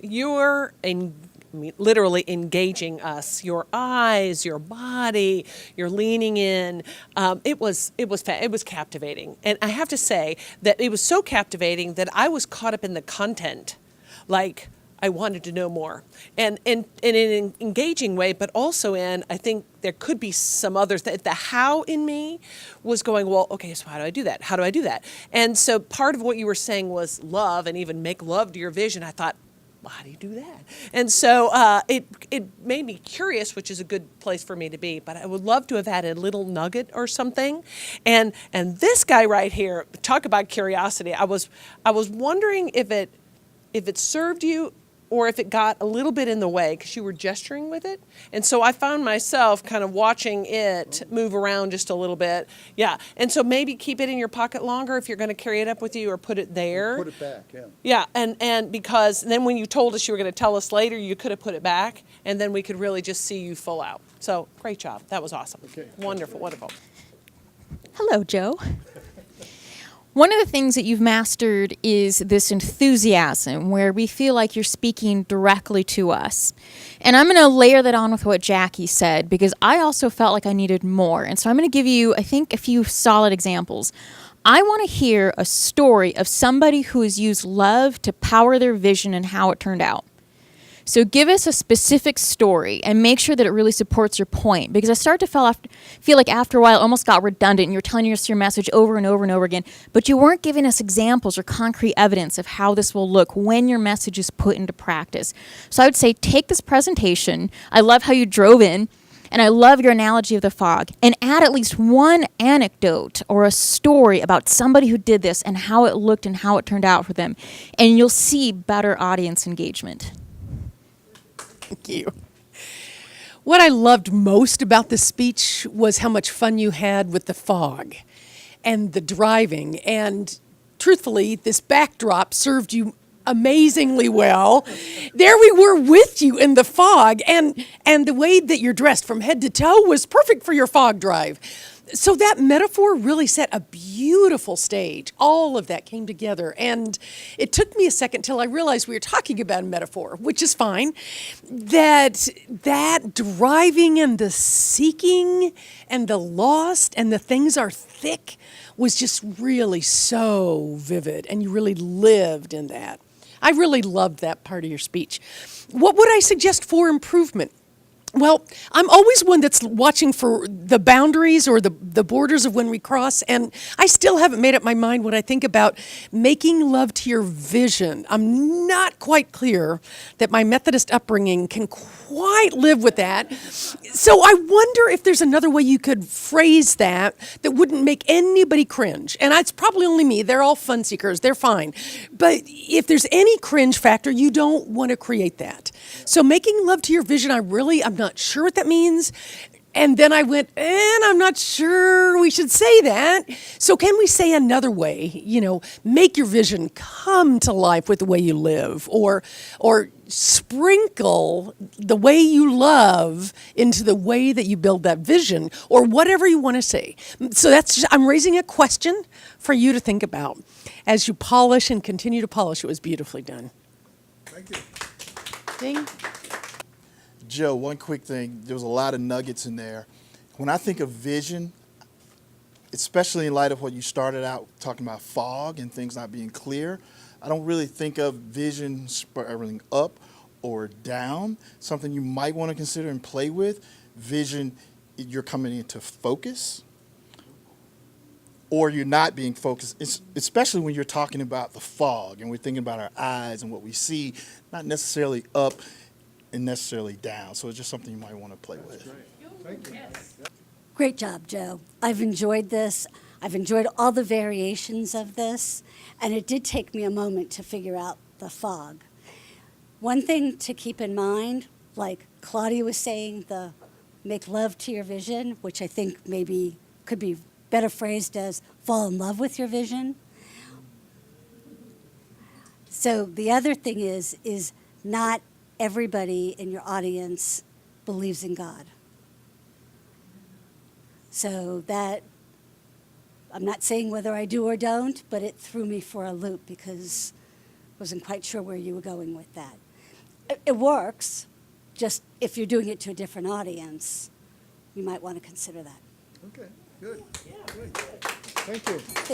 You're literally engaging us. Your eyes, your body. You're leaning in. It was captivating, and I have to say that it was so captivating that I was caught up in the content, like. I wanted to know more, and in an engaging way, but also in I think there could be some others. The how in me was going, well, okay, so how do I do that? How do I do that? And so part of what you were saying was love, and even make love to your vision. I thought, well, how do you do that? And so it made me curious, which is a good place for me to be. But I would love to have had a little nugget or something. And this guy right here, talk about curiosity. I was wondering if it served you or if it got a little bit in the way because you were gesturing with it. And so I found myself kind of watching it move around just a little bit. Yeah. And so maybe keep it in your pocket longer if you're going to carry it up with you or put it there. Put it back, yeah. Yeah. And because then when you told us you were going to tell us later, you could have put it back and then we could really just see you full out. So great job. That was awesome. Okay. Wonderful. Wonderful. Hello, Joe. One of the things that you've mastered is this enthusiasm where we feel like you're speaking directly to us. And I'm going to layer that on with what Jackie said because I also felt like I needed more. And so I'm going to give you, I think, a few solid examples. I want to hear a story of somebody who has used love to power their vision and how it turned out. So give us a specific story and make sure that it really supports your point. Because I start to feel like after a while it almost got redundant and you're telling us your message over and over and over again, but you weren't giving us examples or concrete evidence of how this will look when your message is put into practice. So I would say take this presentation. I love how you drove in. And I love your analogy of the fog. And add at least one anecdote or a story about somebody who did this and how it looked and how it turned out for them. And you'll see better audience engagement. Thank you. What I loved most about the speech was how much fun you had with the fog and the driving. And truthfully, this backdrop served you amazingly well. There we were with you in the fog, and the way that you're dressed from head to toe was perfect for your fog drive. So that metaphor really set a beautiful stage. All of that came together. And it took me a second till I realized we were talking about a metaphor, which is fine. That driving and the seeking and the lost and the things are thick was just really so vivid. And you really lived in that. I really loved that part of your speech. What would I suggest for improvement? Well, I'm always one that's watching for the boundaries or the borders of when we cross, and I still haven't made up my mind when I think about making love to your vision. I'm not quite clear that my Methodist upbringing can quite live with that. So I wonder if there's another way you could phrase that wouldn't make anybody cringe. And it's probably only me. They're all fun seekers. They're fine. But if there's any cringe factor, you don't want to create that. So making love to your vision, I'm not sure what that means. And then I went, and I'm not sure we should say that. So can we say another way, make your vision come to life with the way you live, or sprinkle the way you love into the way that you build that vision, or whatever you want to say. So I'm raising a question for you to think about. As you polish and continue to polish, it was beautifully done. Thank you. Ding. Joe, one quick thing. There was a lot of nuggets in there. When I think of vision, especially in light of what you started out talking about fog and things not being clear, I don't really think of vision spiraling up or down, something you might want to consider and play with. Vision, you're coming into focus, or you're not being focused, especially when you're talking about the fog and we're thinking about our eyes and what we see, not necessarily up and necessarily down. So it's just something you might want to play with. Thank you. Great job, Joe. I've enjoyed this. I've enjoyed all the variations of this, and it did take me a moment to figure out the fog. One thing to keep in mind, like Claudia was saying, the make love to your vision, which I think maybe could be better phrased as fall in love with your vision. So the other thing is not everybody in your audience believes in God. So that, I'm not saying whether I do or don't, but it threw me for a loop because I wasn't quite sure where you were going with that. it works. Just if you're doing it to a different audience, you might want to consider that. Okay, good. Good. Thank you.